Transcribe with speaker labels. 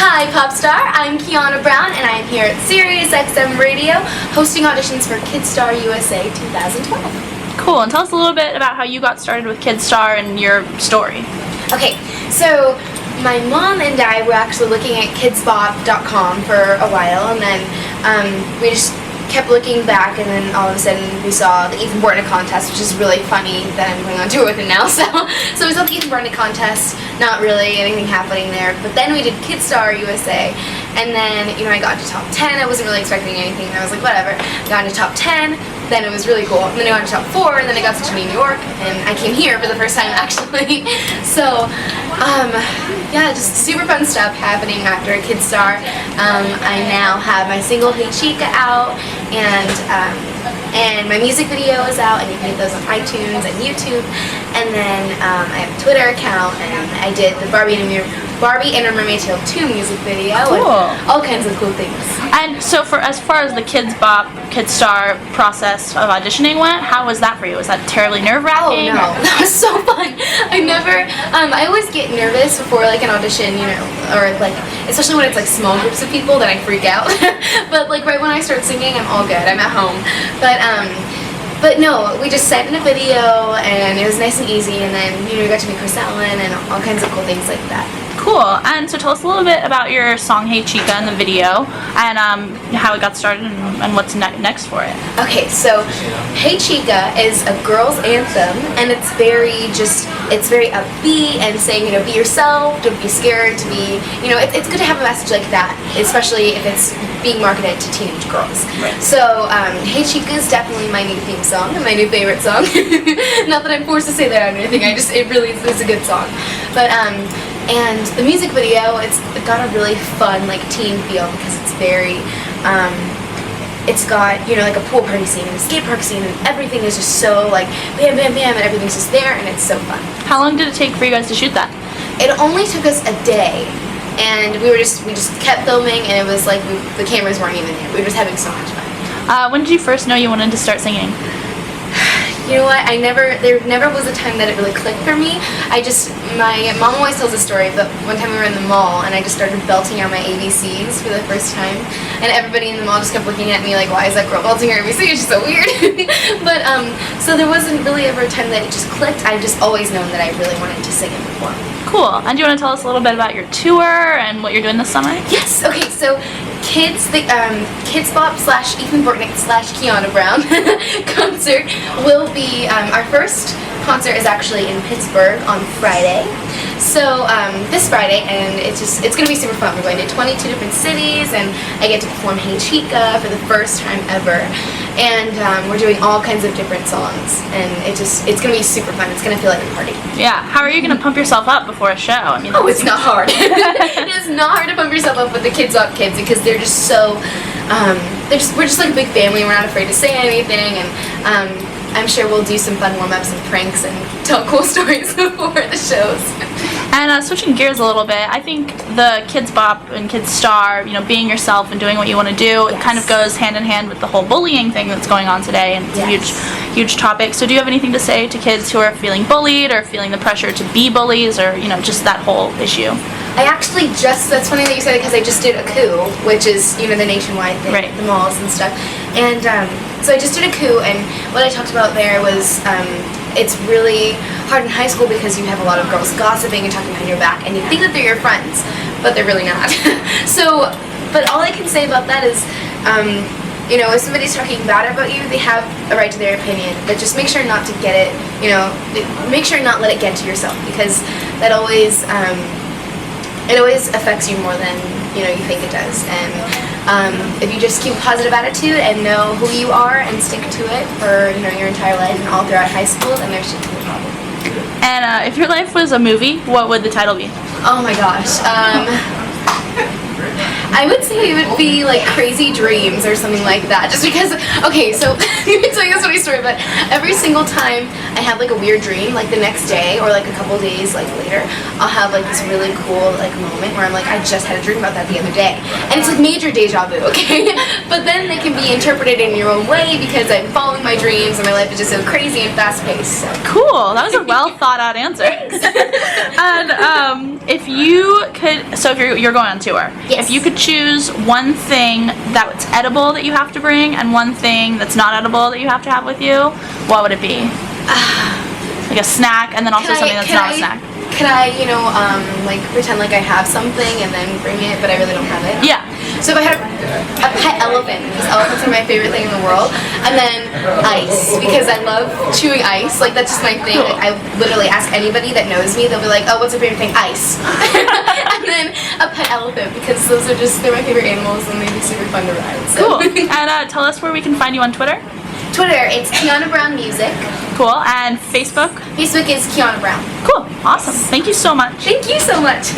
Speaker 1: Hi, Popstar. I'm Kiana Brown, and I am here at Sirius XM Radio, hosting auditions for Kidstar USA 2012.
Speaker 2: Cool, and tell us a little bit about how you got started with Kidstar and your story.
Speaker 1: Okay, so my mom and I were actually looking at kidsbop.com for a while, and then we just kept looking back, and then all of a sudden we saw the Ethan Bortnick contest, which is really funny that I'm going on tour with it now. So we saw the Ethan Bortnick contest, not really anything happening there. But then we did Kidstar USA, and then I got to top 10. I wasn't really expecting anything. I was like, whatever. Got into top 10. Then it was really cool. And then I got to top 4, and then I got to New York, and I came here for the first time actually. So yeah, just super fun stuff happening after Kidstar. I now have my single Hey Chica out, and my music video is out, and you can get those on iTunes and YouTube. And then I have a Twitter account, and I did the Barbie and a Mermaid Tale 2 music video.
Speaker 2: Cool.
Speaker 1: And all kinds of cool things.
Speaker 2: And so as far as the Kidstar process of auditioning went, how was that for you? Was that terribly nerve-wracking?
Speaker 1: Oh no, that was so fun. I always get nervous before like an audition, or like, especially when it's like small groups of people, then I freak out. But like right when I start singing, I'm all good. I'm at home. But no, we just sat in a video, and it was nice and easy, and then we got to meet Chris Allen and all kinds of cool things like that.
Speaker 2: Cool. And so tell us a little bit about your song Hey Chica in the video, and how it got started and what's next for it.
Speaker 1: Okay, so Hey Chica is a girl's anthem, and it's very upbeat and saying, be yourself, don't be scared to be, it's good to have a message like that, especially if it's being marketed to teenage girls.
Speaker 2: Right.
Speaker 1: So Hey Chica is definitely my new theme song and my new favorite song. Not that I'm forced to say that or anything, it really is a good song. But and the music video, it got a really fun like teen feel, because it's very it's got like a pool party scene and a skate park scene, and everything is just so like bam bam bam, and everything's just there, and it's so fun.
Speaker 2: How long did it take for you guys to shoot that?
Speaker 1: It only took us a day, and we just kept filming, and it was like the cameras weren't even there. We were just having so much fun.
Speaker 2: When did you first know you wanted to start singing?
Speaker 1: You know what, there never was a time that it really clicked for me. My mom always tells a story, but one time we were in the mall, and I just started belting out my ABCs for the first time, and everybody in the mall just kept looking at me like, why is that girl belting her ABCs? She's so weird. But so there wasn't really ever a time that it just clicked. I've just always known that I really wanted to sing and perform.
Speaker 2: Cool. And do you want to tell us a little bit about your tour and what you're doing this summer?
Speaker 1: Yes. Okay. So Kidsbop / Ethan Bortnick / Kiana Brown concert will be our first concert is actually in Pittsburgh on Friday. So this Friday, and it's gonna be super fun. We're going to 22 different cities, and I get to perform Hey Chica for the first time ever. And we're doing all kinds of different songs, and it's gonna be super fun. It's gonna feel like a party.
Speaker 2: Yeah. How are you gonna pump yourself up before a show? I mean,
Speaker 1: it's not hard. It is not hard to pump yourself up with the Kidsbop kids, because they're just so we're just like a big family. We're not afraid to say anything, and I'm sure we'll do some fun warm-ups and pranks and tell cool stories before the shows.
Speaker 2: And switching gears a little bit, I think the Kidsbop and Kidstar, being yourself and doing what you want to do,
Speaker 1: Yes.
Speaker 2: It kind of goes hand in hand with the whole bullying thing that's going on today, and it's
Speaker 1: Yes.
Speaker 2: a huge topic. So do you have anything to say to kids who are feeling bullied or feeling the pressure to be bullies, or just that whole issue?
Speaker 1: I actually that's funny that you said it, because I just did a Coup, which is the nationwide thing,
Speaker 2: Right.
Speaker 1: the malls and stuff, and so I just did a Coup, and what I talked about there was it's really hard in high school because you have a lot of girls gossiping and talking behind your back, and you think that they're your friends, but they're really not. So, but all I can say about that is, if somebody's talking bad about you, they have a right to their opinion, but just make sure not to get it, make sure not let it get to yourself, because that always it always affects you more than you think it does. And if you just keep a positive attitude and know who you are and stick to it for your entire life and all throughout high school, then there shouldn't be a problem.
Speaker 2: And if your life was a movie, what would the title be?
Speaker 1: Oh my gosh. I would say it would be like crazy dreams or something like that. Just because, okay, so let me tell you this funny story, but every single time I have like a weird dream, like the next day or like a couple days like later, I'll have like this really cool like moment where I'm like, I just had a dream about that the other day. And it's like major deja vu, okay? But then they can be interpreted in your own way because I'm following my dreams and my life is just so crazy and fast paced. So.
Speaker 2: Cool. That was a well thought out answer. And if you could, so if you're going on tour,
Speaker 1: yes.
Speaker 2: If you could choose one thing that's edible that you have to bring and one thing that's not edible that you have to have with you, what would it be? Like a snack, and then also something that's not a snack.
Speaker 1: Could I, you know, like pretend like I have something and then bring it, but I really don't have it?
Speaker 2: Yeah.
Speaker 1: So if I had a pet elephant, because elephants are my favorite thing in the world, and then ice, because I love chewing ice. Like, that's just my thing. Like, I literally ask anybody that knows me, they'll be like, oh, what's your favorite thing? Ice. And then a pet elephant, because those are just, they're my favorite animals and they'd be super fun to ride. So.
Speaker 2: Cool. And tell us where we can find you on Twitter.
Speaker 1: Twitter, it's Kiana Brown Music.
Speaker 2: Cool. And Facebook?
Speaker 1: Facebook is Kiana Brown.
Speaker 2: Cool. Awesome. Thank you so much.
Speaker 1: Thank you so much.